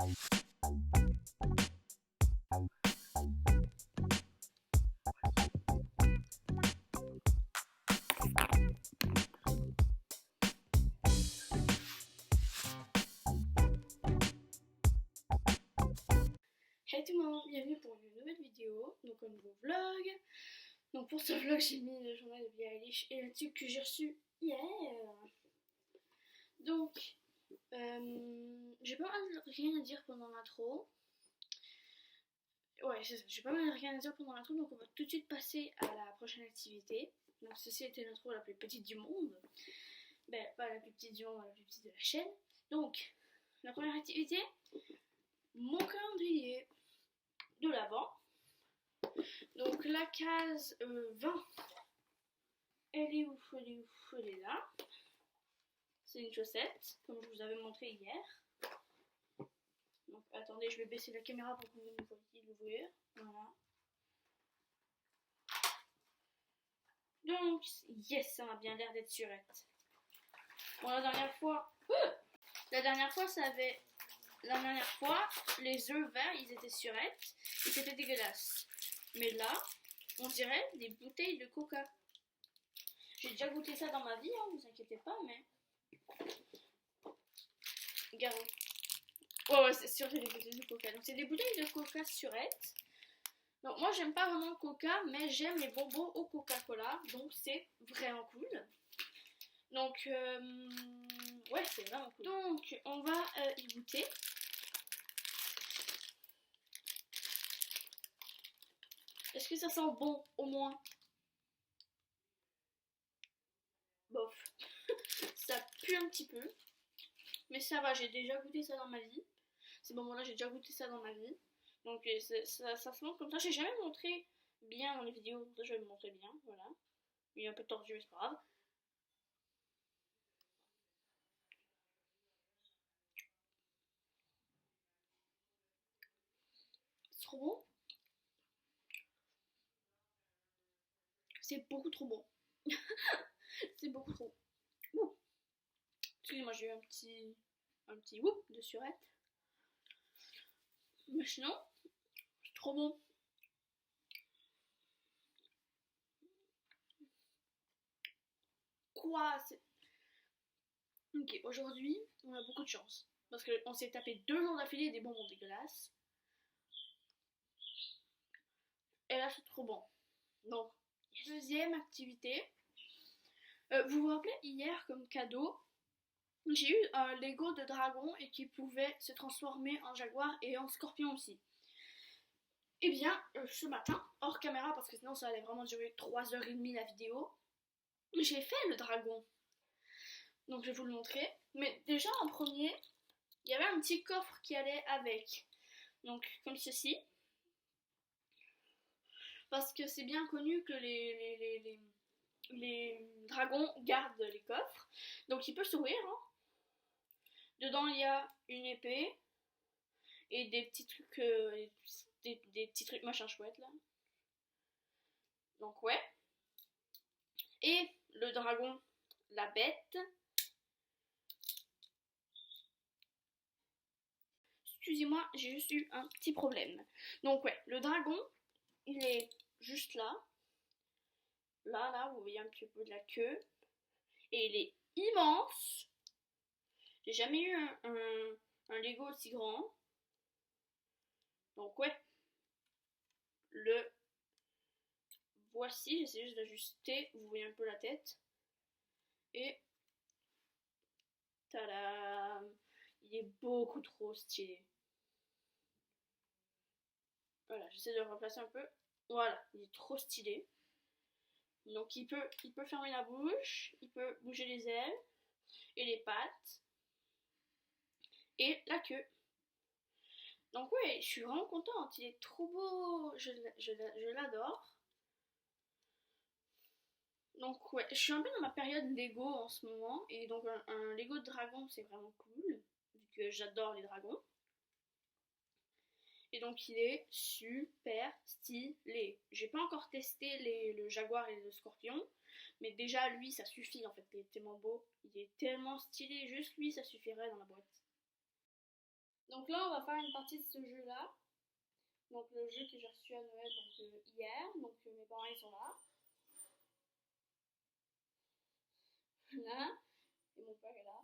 Hey tout le monde, bienvenue pour une nouvelle vidéo, donc un nouveau vlog. Donc pour ce vlog j'ai mis le journal de Billie Eilish et le tube que j'ai reçu hier. Donc j'ai pas mal rien à dire pendant l'intro. Ouais c'est ça, j'ai pas mal rien à dire pendant l'intro, donc on va tout de suite passer à la prochaine activité. Donc ceci était l'intro la plus petite du monde. Ben pas la plus petite du monde, la plus petite de la chaîne. Donc la première activité, mon calendrier de l'avant. Donc la case 20, elle est où? Elle est là. C'est une chaussette, comme je vous avais montré hier. Donc attendez, je vais baisser la caméra pour que vous me voyez l'ouvrir. Voilà. Donc, yes, ça m'a bien l'air d'être surette. Bon, la dernière fois, les œufs verts, ils étaient surettes et c'était dégueulasse. Mais là, on dirait des bouteilles de coca. J'ai déjà goûté ça dans ma vie, hein, vous inquiétez pas, mais... Regardez. Ouais, c'est sûr, c'est des bouteilles de coca. Donc, c'est des bouteilles de coca surettes. Donc, moi, j'aime pas vraiment le coca, mais j'aime les bonbons au Coca-Cola. Donc, c'est vraiment cool. Donc, ouais, c'est vraiment cool. Donc, on va y goûter. Est-ce que ça sent bon, au moins? Bof. Ça pue un petit peu. Mais ça va, j'ai déjà goûté ça dans ma vie. Ces bonbons-là, j'ai déjà goûté ça dans ma vie. Donc, ça se montre comme ça. J'ai jamais montré bien dans les vidéos. Ça, je vais le montrer bien, voilà. Il est un peu tordu, mais c'est pas grave. C'est trop bon. C'est beaucoup trop bon. C'est beaucoup trop bon. Ouh. Excusez-moi, j'ai eu un petit whoop de surette. Mais sinon, c'est trop bon. Quoi? Ok, aujourd'hui, on a beaucoup de chance. Parce qu'on s'est tapé 2 jours d'affilée des bonbons dégueulasses. Et là, c'est trop bon. Donc, deuxième activité. Vous vous rappelez, hier, comme cadeau, j'ai eu un Lego de dragon et qui pouvait se transformer en jaguar et en scorpion aussi. Et bien, ce matin, hors caméra, parce que sinon ça allait vraiment durer 3h30 la vidéo, j'ai fait le dragon. Donc je vais vous le montrer. Mais déjà en premier, il y avait un petit coffre qui allait avec. Donc comme ceci. Parce que c'est bien connu que les dragons gardent les coffres. Donc il peut s'ouvrir. Hein. Dedans il y a une épée et des petits trucs, des petits trucs machin chouette là. Donc ouais. Et le dragon, la bête. Excusez-moi, j'ai juste eu un petit problème. Donc ouais, le dragon, il est juste là. Là, vous voyez un petit peu de la queue. Et il est immense. J'ai jamais eu un Lego aussi grand. Donc ouais, le voici. J'essaie juste d'ajuster. Vous voyez un peu la tête. Et tada! Il est beaucoup trop stylé. Voilà, j'essaie de le replacer un peu. Voilà, il est trop stylé. Donc il peut fermer la bouche, il peut bouger les ailes et les pattes et la queue. Donc ouais, je suis vraiment contente, il est trop beau, je l'adore. Donc ouais, je suis un peu dans ma période Lego en ce moment et donc un Lego de dragon c'est vraiment cool vu que j'adore les dragons. Et donc il est super stylé. J'ai pas encore testé le jaguar et le scorpion, mais déjà lui ça suffit en fait, il est tellement beau, il est tellement stylé, juste lui ça suffirait dans la boîte. Donc là, on va faire une partie de ce jeu-là. Donc le jeu que j'ai reçu à Noël hier. Donc mes parents ils sont là. Là. Et mon père est là.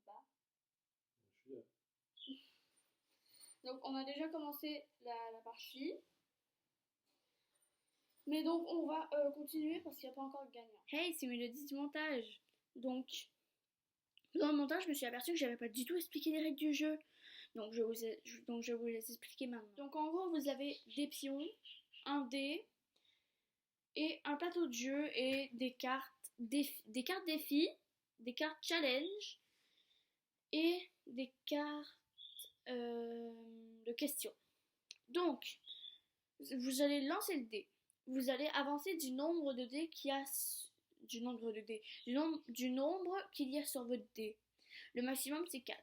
Là. Je suis là. Donc on a déjà commencé la partie. Mais donc on va continuer parce qu'il n'y a pas encore de gagnant. Hey, c'est Mélodie du montage. Donc dans le montage, je me suis aperçue que j'avais pas du tout expliqué les règles du jeu. Donc je vais vous les expliquer maintenant. Donc en gros, vous avez des pions, un dé et un plateau de jeu et des cartes défis, des cartes challenge et des cartes de questions. Donc vous allez lancer le dé. Vous allez avancer du nombre de dés qu'il y a du nombre qu'il y a sur votre dé. Le maximum c'est 4.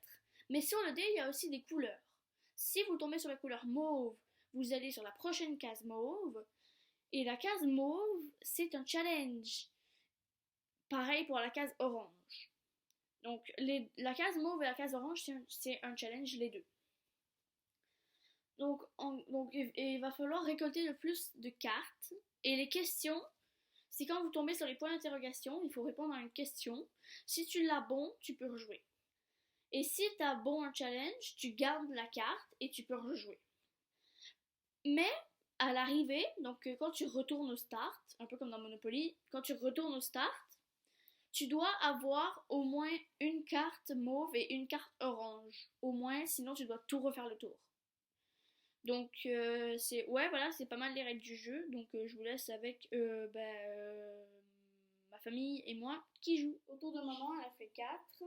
Mais sur le dé, il y a aussi des couleurs. Si vous tombez sur la couleur mauve, vous allez sur la prochaine case mauve. Et la case mauve, c'est un challenge. Pareil pour la case orange. Donc la case mauve et la case orange, c'est un challenge les deux. Donc il va falloir récolter le plus de cartes. Et les questions, c'est quand vous tombez sur les points d'interrogation, il faut répondre à une question. Si tu l'as bon, tu peux rejouer. Et si tu as bon un challenge, tu gardes la carte et tu peux rejouer. Mais à l'arrivée, donc quand tu retournes au start, un peu comme dans Monopoly, quand tu retournes au start, tu dois avoir au moins une carte mauve et une carte orange. Au moins, sinon tu dois tout refaire le tour. Donc c'est pas mal les règles du jeu. Donc je vous laisse avec ma famille et moi qui joue. Autour de maman, elle a fait 4.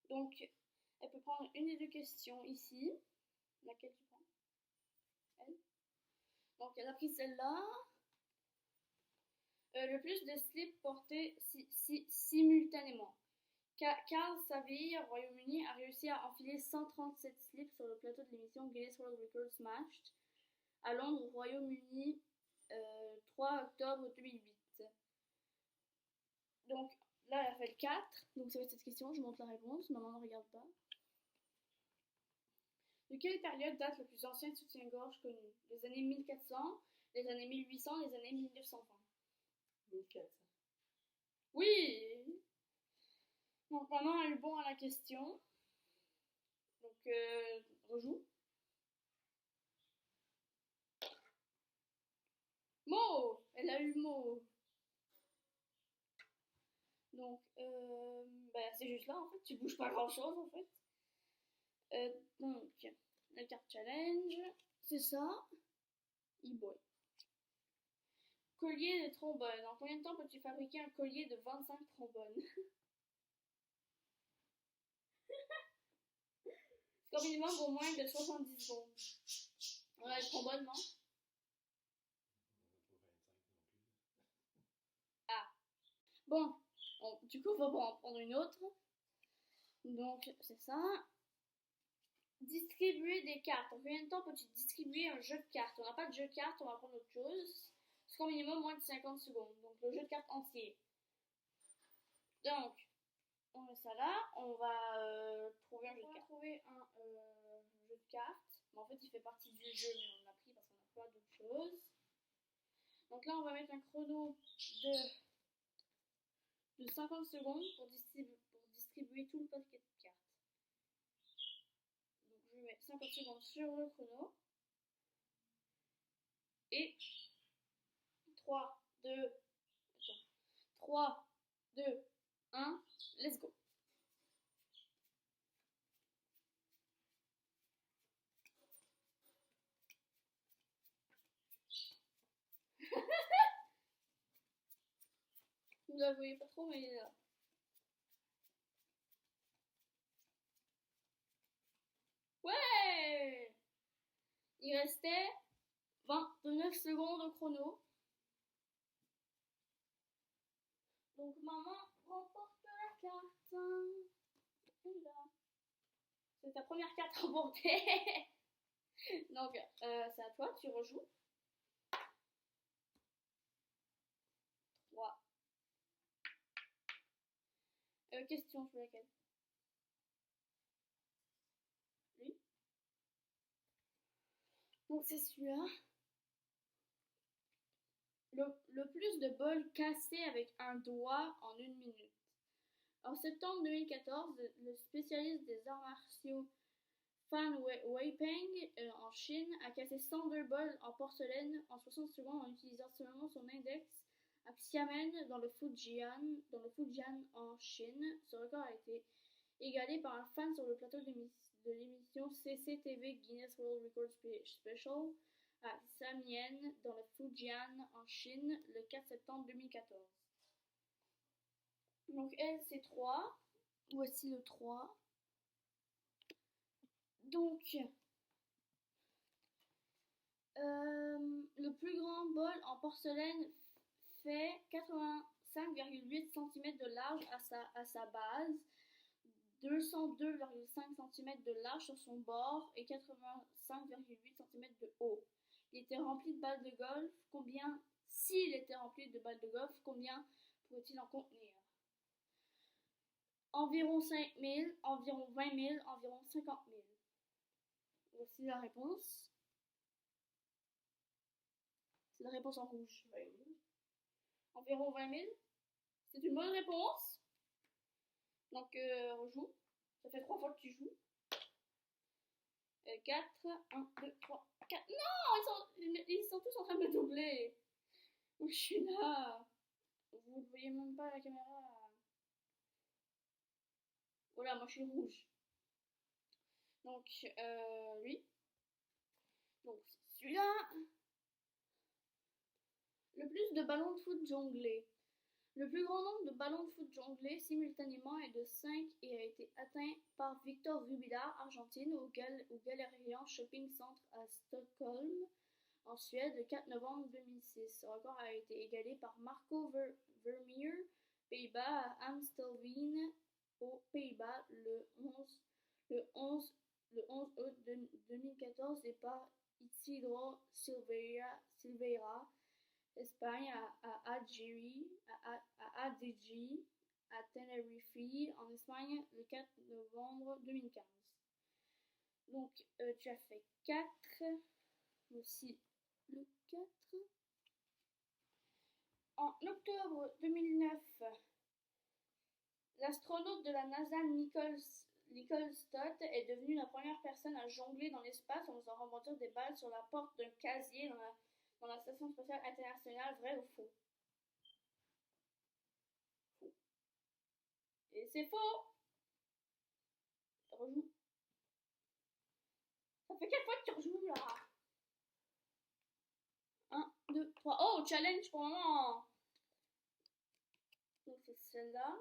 Donc elle peut prendre une des deux questions ici. Laquelle tu prends? Elle. Donc elle a pris celle-là. Le plus de slips portés simultanément. Carl Saville, Royaume-Uni, a réussi à enfiler 137 slips sur le plateau de l'émission Guinness World Records Smashed à Londres, au Royaume-Uni, 3 octobre 2008. Donc là, elle a fait le 4. Donc ça va être cette question, je montre la réponse. Maman ne regarde pas. De quelle période date le plus ancien soutien-gorge connu? Les années 1400, les années 1800, les années 1920. 1400. Oui! Donc maman a eu bon à la question. Donc rejoue. Mauve! Elle a eu mauve. Donc c'est juste là en fait, tu bouges pas grand chose en fait. Donc la carte challenge, c'est ça. E-boy. Collier de trombone. En combien de temps peux-tu fabriquer un collier de 25 trombones? Score minimum au moins de 70 secondes. On a le trombone, non? Ah. Bon, du coup, on va en prendre une autre. Donc, c'est ça. Distribuer des cartes. En combien de temps peux-tu distribuer un jeu de cartes? On n'a pas de jeu de cartes, on va prendre autre chose. Score minimum moins de 50 secondes. Donc, le jeu de cartes entier. Donc, on met ça là. On va trouver un jeu de cartes. Trouver un jeu de cartes. Mais en fait, il fait partie du jeu, mais on l'a pris parce qu'on n'a pas d'autre chose. Donc là, on va mettre un chrono de 50 secondes pour distribuer tout le paquet de cartes. Donc je mets 50 secondes sur le chrono. Et 3, 2, 1, let's go. Vous la voyez pas trop, mais il est là. Ouais! Il restait 29 secondes au chrono. Donc maman remporte la carte. C'est ta première carte remportée. Donc c'est à toi, tu rejoues. 3. Question, je veux laquelle? Donc c'est celui-là. Le plus de bols cassés avec un doigt en 1 minute. En septembre 2014, le spécialiste des arts martiaux Fan Weipeng en Chine a cassé 102 bols en porcelaine en 60 secondes en utilisant seulement son index à Xiamen dans le Fujian en Chine. Ce record a été égalé par un fan sur le plateau de l'émission CCTV Guinness World Record Special à Samian dans le Fujian en Chine le 4 septembre 2014. Donc elle c'est 3. Voici le 3. Donc le plus grand bol en porcelaine fait 85,8 cm de large à sa base, 202,5 cm de large sur son bord et 85,8 cm de haut. Il était rempli de balles de golf. S'il était rempli de balles de golf, combien pourrait-il en contenir? Environ 5 000, environ 20 000, environ 50 000. Voici la réponse. C'est la réponse en rouge. 20 000. Environ 20 000. C'est une bonne réponse. Donc, rejoue. Ça fait 3 fois que tu joues. 4, 1, 2, 3, 4. Non, ils sont tous en train de me doubler. Je suis là. Vous ne voyez même pas la caméra. Voilà, moi je suis rouge. Donc, lui. Donc, celui-là. Le plus de ballons de foot jonglés. Le plus grand nombre de ballons de foot jonglés simultanément est de 5 et a été atteint par Victor Rubilar, Argentine, au Galerian Shopping Center à Stockholm, en Suède, le 4 novembre 2006. Ce record a été égalé par Marco Vermeer, Pays-Bas, à Amstelveen, aux Pays-Bas, le 11 août 2014 et par Isidro Silveira, Espagne, à Adigui, à Tenerife, en Espagne, le 4 novembre 2015. Donc, tu as fait 4. Aussi, le 4. En octobre 2009, l'astronaute de la NASA Nicole Stott est devenue la première personne à jongler dans l'espace en faisant rebondir des balles sur la porte d'un casier dans la Station spatiale internationale. Vrai ou faux? Faux. Et c'est faux! Rejoue. Ça fait 4 fois que tu rejoues là. 1, 2, 3. Oh, challenge pour le moment! Donc c'est celle-là.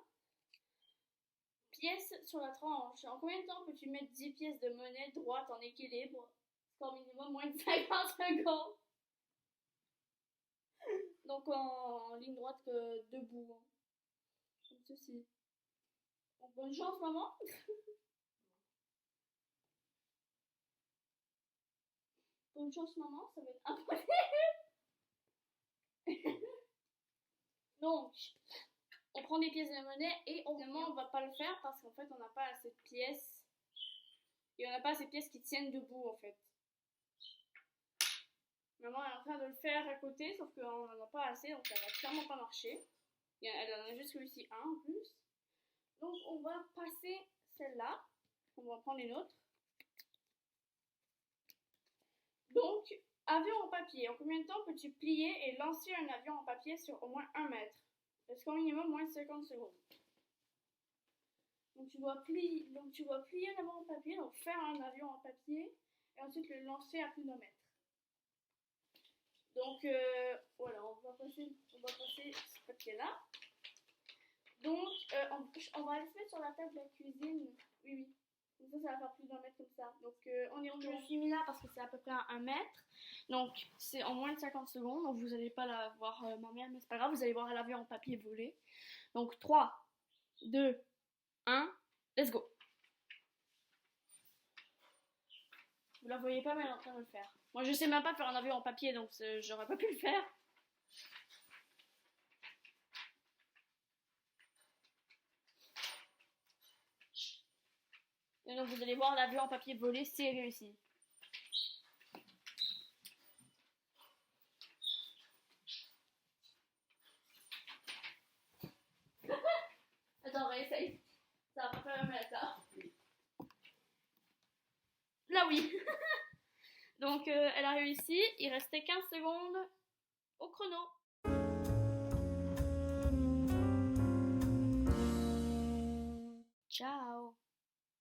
Pièces sur la tranche. En combien de temps peux-tu mettre 10 pièces de monnaie droite en équilibre? Score minimum moins de 50 secondes. Donc en ligne droite que debout. Hein. Comme ceci. Donc bonne chance maman. Bonne chance maman, ça va être impossible. Donc, on prend des pièces de monnaie et évidemment on va pas le faire parce qu'en fait on n'a pas assez de pièces. Et on n'a pas assez de pièces qui tiennent debout en fait. Maman est en train de le faire à côté, sauf qu'on n'en a pas assez, donc ça va clairement pas marcher. Elle en a juste réussi un en plus. Donc on va passer celle-là. On va prendre une autre. Donc, avion en papier. En combien de temps peux-tu plier et lancer un avion en papier sur au moins 1 mètre? Est-ce qu'au minimum moins de 50 secondes? Donc tu dois plier un avion en papier, donc faire un avion en papier, et ensuite le lancer à plus d'1 mètre. Donc voilà, on va passer ce papier-là. Donc on va aller se mettre sur la table de la cuisine. Oui. Donc ça va faire plus d'1 mètre comme ça. Donc je me suis mis là parce que c'est à peu près à 1 mètre. Donc c'est en moins de 50 secondes. Donc vous n'allez pas la voir ma mère, mais c'est pas grave, vous allez voir l'avion en papier voler. Donc 3, 2, 1, let's go. Vous la voyez pas, mais elle est en train de le faire. Moi je sais même pas faire un avion en papier, donc j'aurais pas pu le faire. Et donc vous allez voir l'avion en papier voler, c'est réussi. bien oui. Donc elle a réussi, il restait 15 secondes au chrono. Ciao.